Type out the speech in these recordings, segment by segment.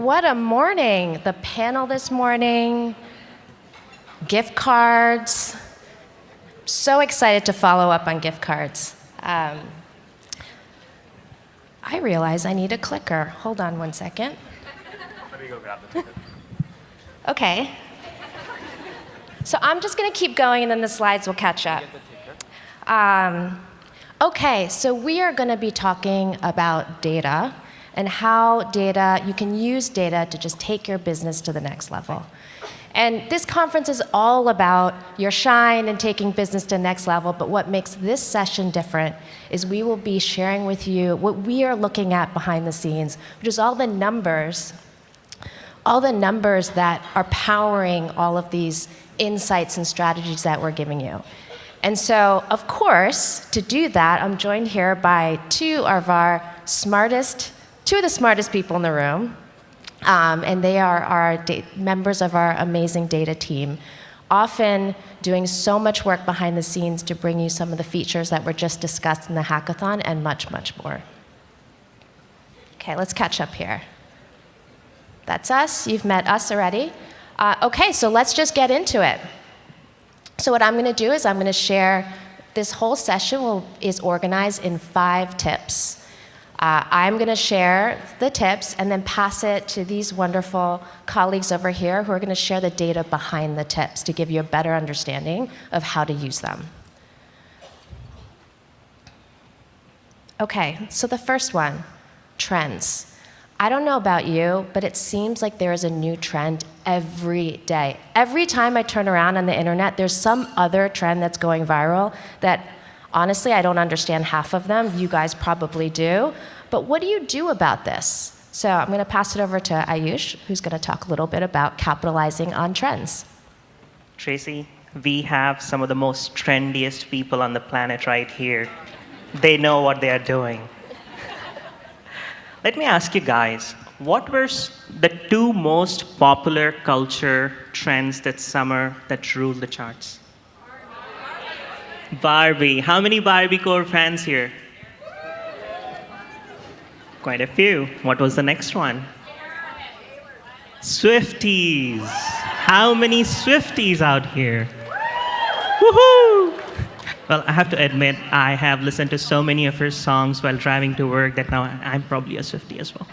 what a morning. The panel this morning, gift cards. So excited to follow up on gift cards. I realize I need a clicker. Hold on one second. Let me go grab the ticket. Okay. So I'm just going to keep going, and then the slides will catch up. Okay, so we are going to be talking about data and how you can use data to just take your business to the next level. And this conference is all about your shine and taking business to the next level, but what makes this session different is we will be sharing with you what we are looking at behind the scenes, which is all the numbers that are powering all of these insights and strategies that we're giving you. And so, of course, to do that, I'm joined here by two of the smartest people in the room. And they are members of our amazing data team, often doing so much work behind the scenes to bring you some of the features that were just discussed in the hackathon and much, much more. Okay, let's catch up here. That's us. You've met us already. Okay, so let's just get into it. So what I'm going to do is I'm going to share this whole session is organized in 5 tips. I'm going to share the tips and then pass it to these wonderful colleagues over here who are going to share the data behind the tips to give you a better understanding of how to use them. Okay, so the first one, trends. I don't know about you, but it seems like there is a new trend every day. Every time I turn around on the internet, there's some other trend that's going viral that honestly, I don't understand half of them. You guys probably do. But what do you do about this? So I'm going to pass it over to Ayush, who's going to talk a little bit about capitalizing on trends. Tracy, we have some of the most trendiest people on the planet right here. They know what they are doing. Let me ask you guys, what were the 2 most popular culture trends this summer that ruled the charts? Barbie. How many Barbie core fans here? Quite a few. What was the next one? Swifties. How many Swifties out here? Woohoo! Well, I have to admit, I have listened to so many of her songs while driving to work that now I'm probably a Swiftie as well.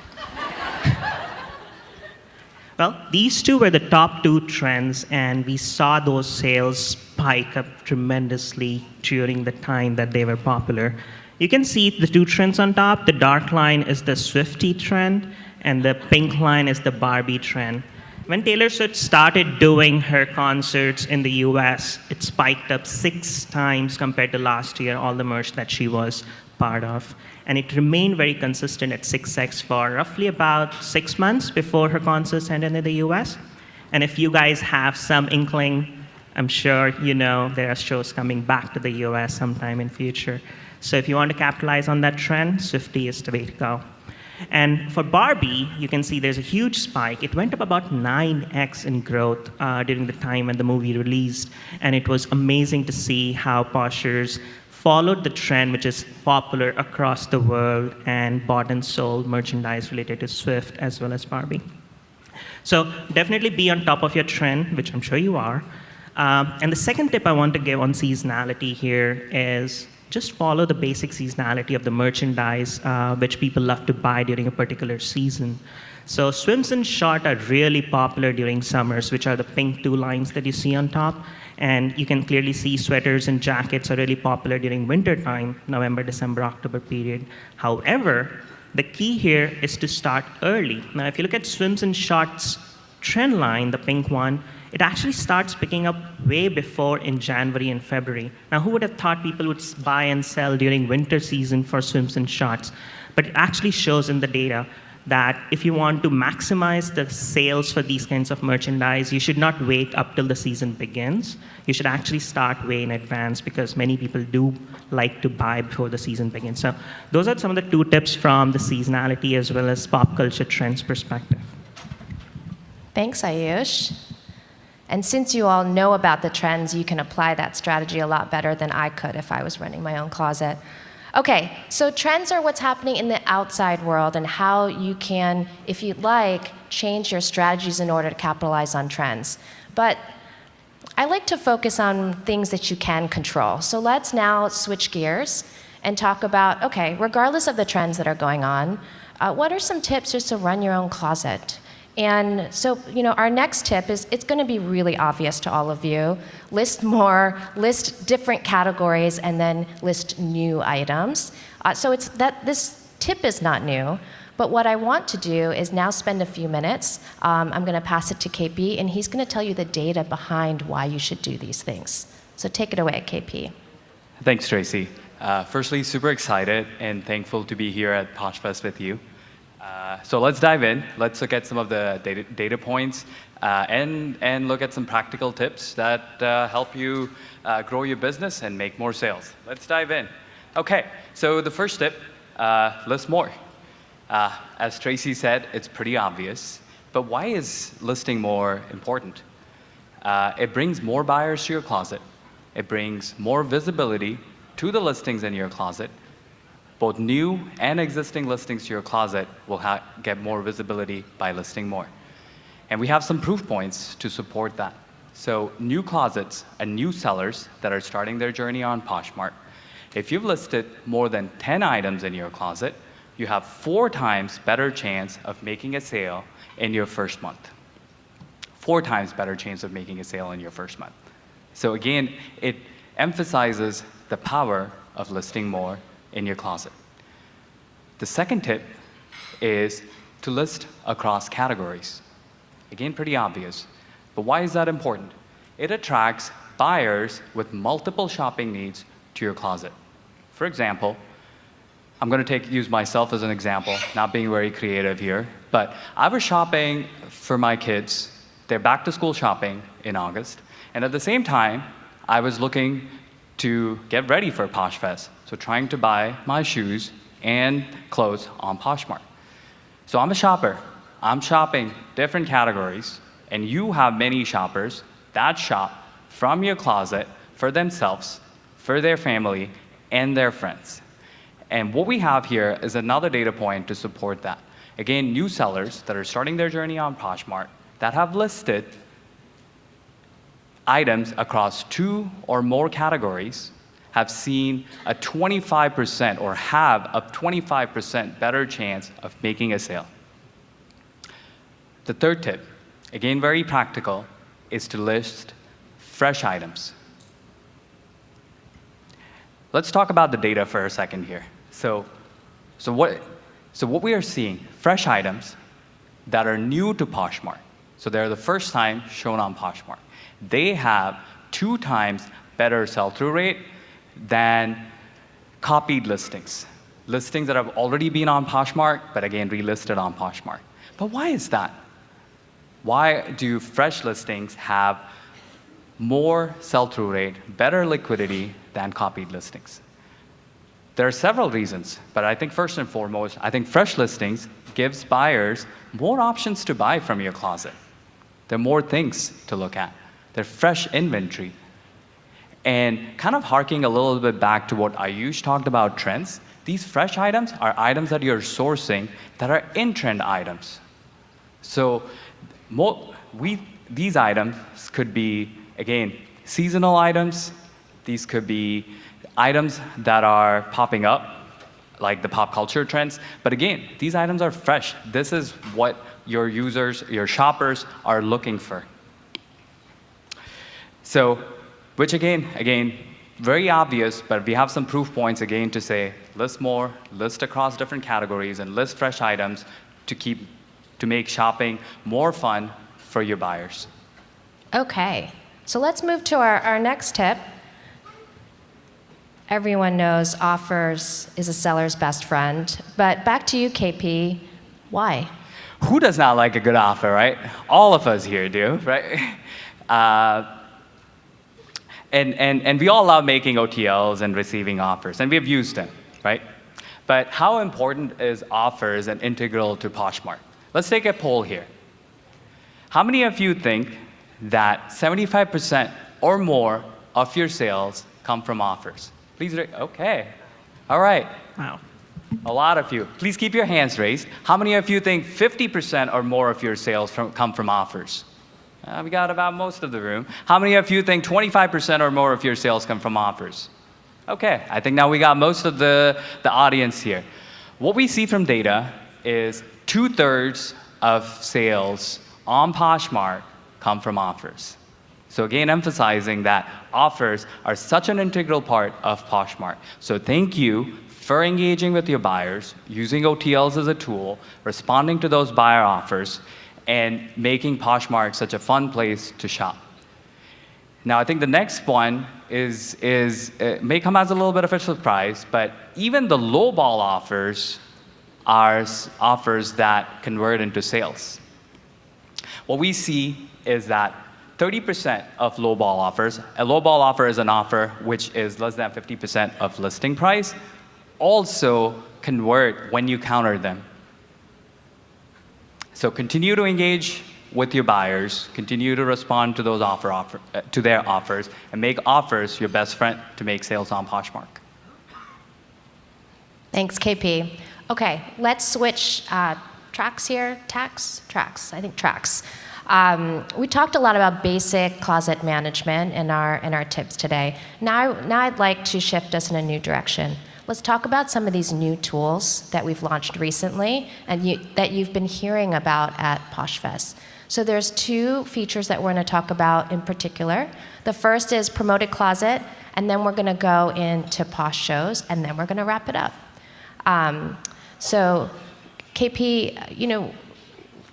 Well, these 2 were the top 2 trends, and we saw those sales spike up tremendously during the time that they were popular. You can see the 2 trends on top. The dark line is the Swiftie trend, and the pink line is the Barbie trend. When Taylor Swift started doing her concerts in the US, it spiked up 6 times compared to last year, all the merch that she was part of. And it remained very consistent at 6x for roughly about 6 months before her concerts ended in the US. And if you guys have some inkling, I'm sure you know there are shows coming back to the US sometime in future. So if you want to capitalize on that trend, Swiftie is the way to go. And for Barbie, you can see there's a huge spike. It went up about 9x in growth during the time when the movie released. And it was amazing to see how Poshers followed the trend, which is popular across the world, and bought and sold merchandise related to Swift as well as Barbie. So definitely be on top of your trend, which I'm sure you are. And the second tip I want to give on seasonality here is just follow the basic seasonality of the merchandise which people love to buy during a particular season. So swims and shorts are really popular during summers, which are the pink 2 lines that you see on top. And you can clearly see sweaters and jackets are really popular during winter time, November, December, October period. However, the key here is to start early. Now, if you look at swims and shorts trend line, the pink one, it actually starts picking up way before in January and February. Now, who would have thought people would buy and sell during winter season for swims and shorts? But it actually shows in the data that if you want to maximize the sales for these kinds of merchandise, you should not wait up till the season begins. You should actually start way in advance because many people do like to buy before the season begins. So those are some of the 2 tips from the seasonality as well as pop culture trends perspective. Thanks, Ayush. And since you all know about the trends, you can apply that strategy a lot better than I could if I was running my own closet. Okay, so trends are what's happening in the outside world and how you can, if you'd like, change your strategies in order to capitalize on trends. But I like to focus on things that you can control. So let's now switch gears and talk about, okay, regardless of the trends that are going on, what are some tips just to run your own closet? And so, our next tip is, it's going to be really obvious to all of you. List more, list different categories, and then list new items. So it's that this tip is not new, but what I want to do is now spend a few minutes. I'm going to pass it to KP, and he's going to tell you the data behind why you should do these things. So take it away, KP. Thanks, Tracy. Firstly, super excited and thankful to be here at PoshFest with you. So let's dive in. Let's look at some of the data points and look at some practical tips that help you grow your business and make more sales. Let's dive in. Okay, so the first tip, list more. As Tracy said, it's pretty obvious, but why is listing more important? It brings more buyers to your closet. It brings more visibility to the listings in your closet. Both new and existing listings to your closet will get more visibility by listing more. And we have some proof points to support that. So new closets and new sellers that are starting their journey on Poshmark, if you've listed more than 10 items in your closet, you have 4 times better chance of making a sale in your first month. 4 times better chance of making a sale in your first month. So again, it emphasizes the power of listing more in your closet. The second tip is to list across categories. Again, pretty obvious, but why is that important? It attracts buyers with multiple shopping needs to your closet. For example, I'm going to use myself as an example, not being very creative here, but I was shopping for my kids, their back-to-school shopping in August, and at the same time, I was looking to get ready for PoshFest, so trying to buy my shoes and clothes on Poshmark. So I'm a shopper. I'm shopping different categories, and you have many shoppers that shop from your closet for themselves, for their family, and their friends. And what we have here is another data point to support that. Again, new sellers that are starting their journey on Poshmark that have listed items across 2 or more categories have seen a 25% or have a 25% better chance of making a sale. The third tip, again very practical, is to list fresh items. Let's talk about the data for a second here. So what we are seeing, fresh items that are new to Poshmark, so they're the first time shown on Poshmark, they have 2 times better sell-through rate than copied listings. Listings that have already been on Poshmark, but again, relisted on Poshmark. But why is that? Why do fresh listings have more sell-through rate, better liquidity than copied listings? There are several reasons, but I think first and foremost, I think fresh listings gives buyers more options to buy from your closet. There are more things to look at. They're fresh inventory. And kind of harking a little bit back to what Ayush talked about trends, these fresh items are items that you're sourcing that are in-trend items. So these items could be, again, seasonal items. These could be items that are popping up, like the pop culture trends. But again, these items are fresh. This is what your users, your shoppers are looking for. So, which again, very obvious, but we have some proof points again to say, list more, list across different categories, and list fresh items to make shopping more fun for your buyers. Okay, so let's move to our next tip. Everyone knows offers is a seller's best friend, but back to you, KP. Why? Who does not like a good offer, right? All of us here do, right? And we all love making OTLs and receiving offers, and we have used them, right? But how important is offers and integral to Poshmark? Let's take a poll here. How many of you think that 75% or more of your sales come from offers? Please, okay, all right. Wow. A lot of you. Please keep your hands raised. How many of you think 50% or more of your sales come from offers? We got about most of the room. How many of you think 25% or more of your sales come from offers? Okay, I think now we got most of the audience here. What we see from data is 2/3 of sales on Poshmark come from offers. So again, emphasizing that offers are such an integral part of Poshmark. So thank you for engaging with your buyers, using OTLs as a tool, responding to those buyer offers, and making Poshmark such a fun place to shop. Now, I think the next one may come as a little bit of a surprise, but even the lowball offers are offers that convert into sales. What we see is that 30% of lowball offers, a lowball offer is an offer which is less than 50% of listing price, also convert when you counter them. So continue to engage with your buyers, continue to respond to those to their offers, and make offers your best friend to make sales on Poshmark. Thanks, KP. Okay, let's switch tracks here. Tracks. I think tracks. We talked a lot about basic closet management in our tips today. Now I'd like to shift us in a new direction. Let's talk about some of these new tools that we've launched recently and that you've been hearing about at PoshFest. So there's 2 features that we're going to talk about in particular. The first is Promoted Closet, and then we're going to go into Posh Shows, and then we're going to wrap it up. So KP,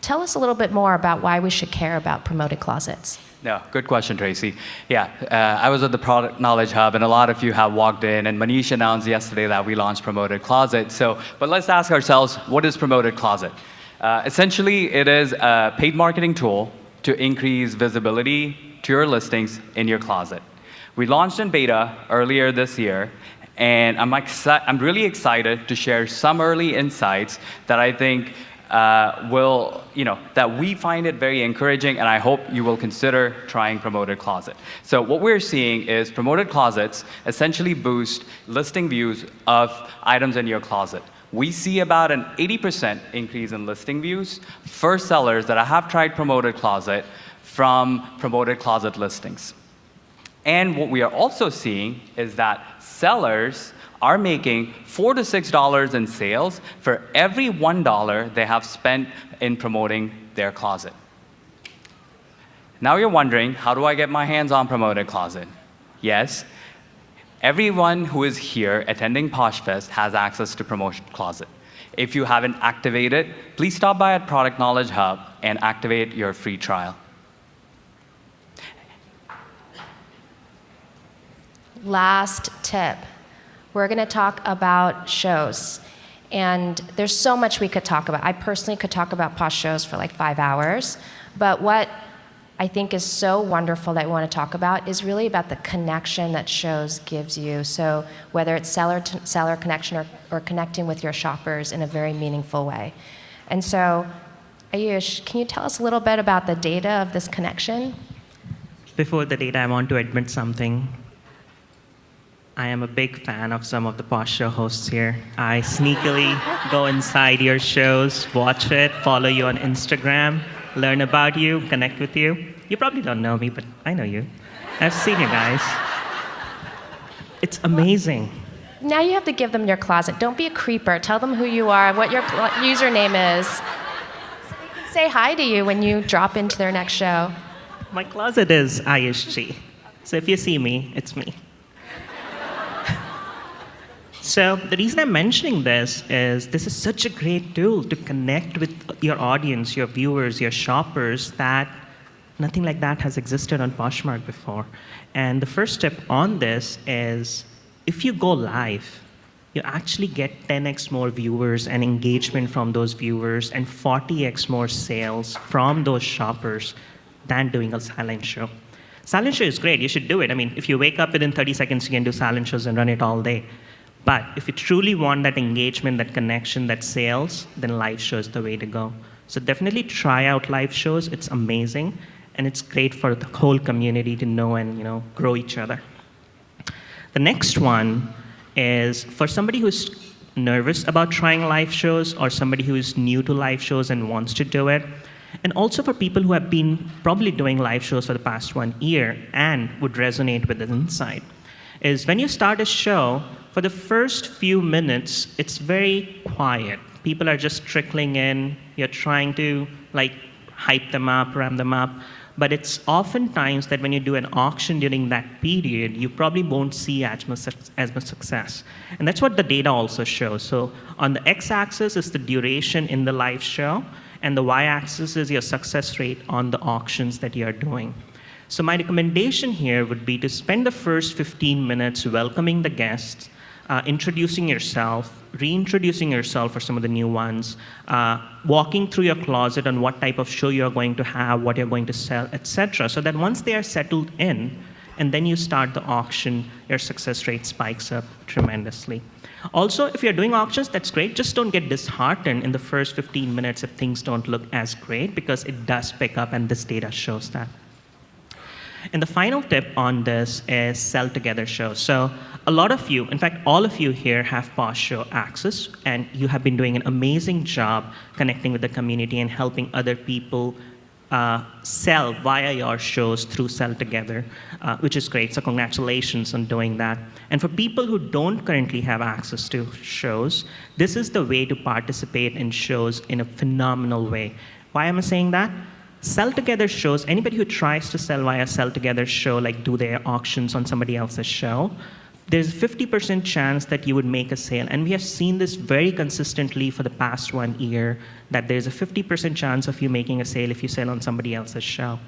tell us a little bit more about why we should care about Promoted Closets. No, good question, Tracy. Yeah, I was at the Product Knowledge Hub, and a lot of you have walked in, and Manish announced yesterday that we launched Promoted Closet. But let's ask ourselves, what is Promoted Closet? Essentially, it is a paid marketing tool to increase visibility to your listings in your closet. We launched in beta earlier this year, and I'm really excited to share some early insights that I think that we find it very encouraging, and I hope you will consider trying Promoted Closet. So what we're seeing is Promoted Closets essentially boost listing views of items in your closet. We see about an 80% increase in listing views for sellers that have tried Promoted Closet from Promoted Closet listings. And what we are also seeing is that sellers are making $4 to $6 in sales for every $1 they have spent in promoting their closet. Now you're wondering, how do I get my hands on Promoted Closet? Yes, everyone who is here attending PoshFest has access to Promoted Closet. If you haven't activated, please stop by at Product Knowledge Hub and activate your free trial. Last tip. We're going to talk about shows. And there's so much we could talk about. I personally could talk about Posh Shows for like 5 hours. But what I think is so wonderful that we want to talk about is really about the connection that shows gives you. So whether it's seller connection or connecting with your shoppers in a very meaningful way. And so, Ayush, can you tell us a little bit about the data of this connection? Before the data, I want to admit something. I am a big fan of some of the Posh Show hosts here. I sneakily go inside your shows, watch it, follow you on Instagram, learn about you, connect with you. You probably don't know me, but I know you. I've seen you guys. It's amazing. Now you have to give them your closet. Don't be a creeper. Tell them who you are, what your username is. So they can say hi to you when you drop into their next show. My closet is Ayush G. So if you see me, it's me. So the reason I'm mentioning this is such a great tool to connect with your audience, your viewers, your shoppers, that nothing like that has existed on Poshmark before. And the first step on this is if you go live, you actually get 10x more viewers and engagement from those viewers and 40x more sales from those shoppers than doing a silent show. Silent show is great. You should do it. I mean, if you wake up within 30 seconds, you can do silent shows and run it all day. But if you truly want that engagement, that connection, that sales, then live show is the way to go. So definitely try out live shows. It's amazing, and it's great for the whole community to know and grow each other. The next one is for somebody who's nervous about trying live shows or somebody who is new to live shows and wants to do it. And also for people who have been probably doing live shows for the past 1 year and would resonate with the insight, is when you start a show, for the first few minutes, it's very quiet. People are just trickling in. You're trying to hype them up, ramp them up. But it's oftentimes that when you do an auction during that period, you probably won't see as much success. And that's what the data also shows. So on the x-axis is the duration in the live show, and the y-axis is your success rate on the auctions that you're doing. So my recommendation here would be to spend the first 15 minutes welcoming the guests, introducing yourself, reintroducing yourself for some of the new ones, walking through your closet on what type of show you're going to have, what you're going to sell, etc. So that once they are settled in, and then you start the auction, your success rate spikes up tremendously. Also, if you're doing auctions, that's great. Just don't get disheartened in the first 15 minutes if things don't look as great, because it does pick up, and this data shows that. And the final tip on this is sell together shows. So a lot of you, in fact, all of you here have Posh Show access, and you have been doing an amazing job connecting with the community and helping other people sell via your shows through Sell Together, which is great. So congratulations on doing that. And for people who don't currently have access to shows, this is the way to participate in shows in a phenomenal way. Why am I saying that? Sell Together shows, anybody who tries to sell via Sell Together show, like do their auctions on somebody else's show, there's a 50% chance that you would make a sale. And we have seen this very consistently for the past 1 year, that there's a 50% chance of you making a sale if you sell on somebody else's show.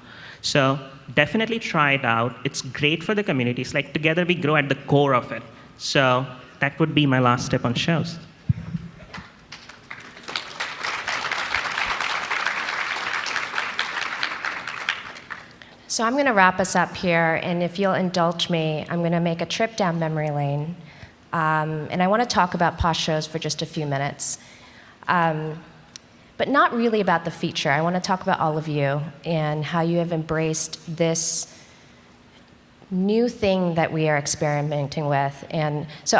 So definitely try it out. It's great for the community. It's like together we grow at the core of it. So that would be my last tip on shows. So I'm going to wrap us up here, and if you'll indulge me, I'm going to make a trip down memory lane. And I want to talk about Posh shows for just a few minutes. But not really about the feature. I want to talk about all of you and how you have embraced this new thing that we are experimenting with. And so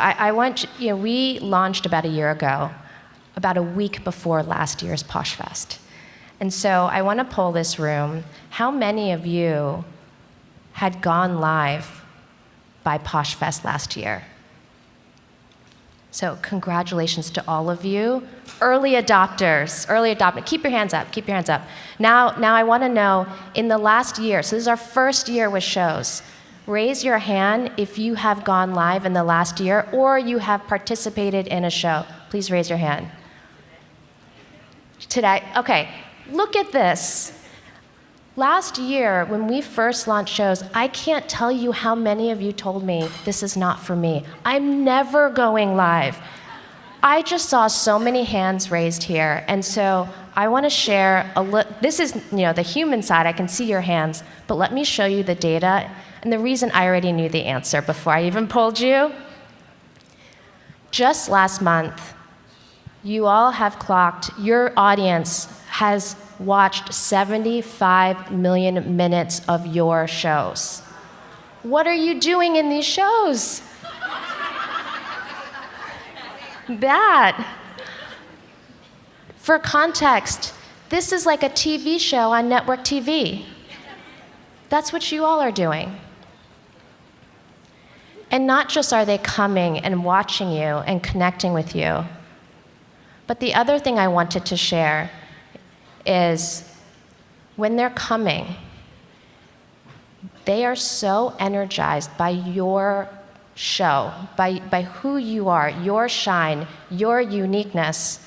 we launched about a year ago, about a week before last year's PoshFest. And so I want to poll this room. How many of you had gone live by PoshFest last year? So congratulations to all of you. Early adopters. Keep your hands up, keep your hands up. Now I want to know, in the last year, so this is our first year with shows, raise your hand if you have gone live in the last year or you have participated in a show. Please raise your hand. Today, okay. Look at this. Last year, when we first launched shows, I can't tell you how many of you told me, this is not for me. I'm never going live. I just saw so many hands raised here, and so I want to share this is the human side. I can see your hands, but let me show you the data. And the reason I already knew the answer before I even polled you, just last month, you all have clocked, your audience has watched 75 million minutes of your shows. What are you doing in these shows? That. For context, this is like a TV show on network TV. That's what you all are doing. And not just are they coming and watching you and connecting with you, but the other thing I wanted to share is when they're coming, they are so energized by your show, by who you are, your shine, your uniqueness,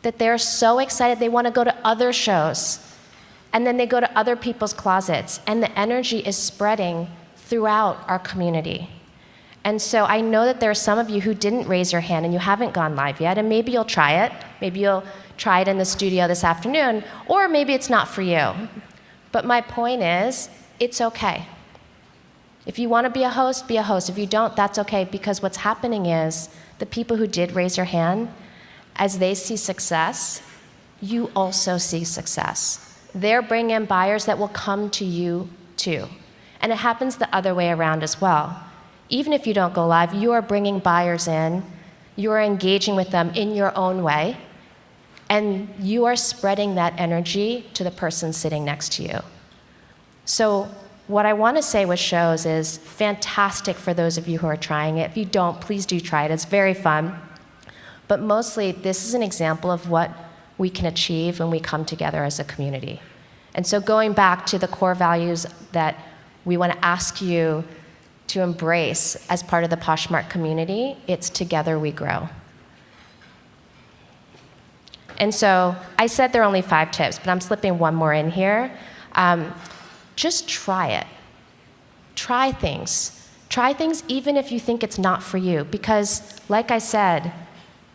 that they're so excited they want to go to other shows. And then they go to other people's closets, and the energy is spreading throughout our community. And so I know that there are some of you who didn't raise your hand and you haven't gone live yet, and maybe you'll try it. Maybe you'll try it in the studio this afternoon, or maybe it's not for you. But my point is, it's okay. If you want to be a host, be a host. If you don't, that's okay, because what's happening is the people who did raise your hand, as they see success, you also see success. They're bringing in buyers that will come to you too. And it happens the other way around as well. Even if you don't go live, you are bringing buyers in you are engaging with them in your own way, and you are spreading that energy to the person sitting next to you. So what I want to say with shows is fantastic for those of you who are trying it. If you don't, please do try it. It's very fun. But mostly, this is an example of what we can achieve when we come together as a community. And so going back to the core values that we want to ask you to embrace as part of the Poshmark community, it's together we grow. And so I said there are only 5 tips, but I'm slipping one more in here. Just try it. Try things. Try things even if you think it's not for you, because like I said,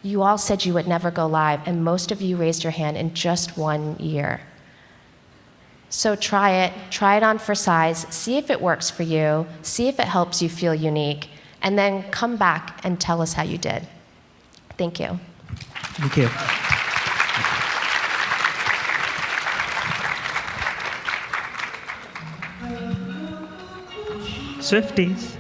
you all said you would never go live, and most of you raised your hand in just 1 year. So try it on for size, see if it works for you, see if it helps you feel unique, and then come back and tell us how you did. Thank you. Thank you. Swifties.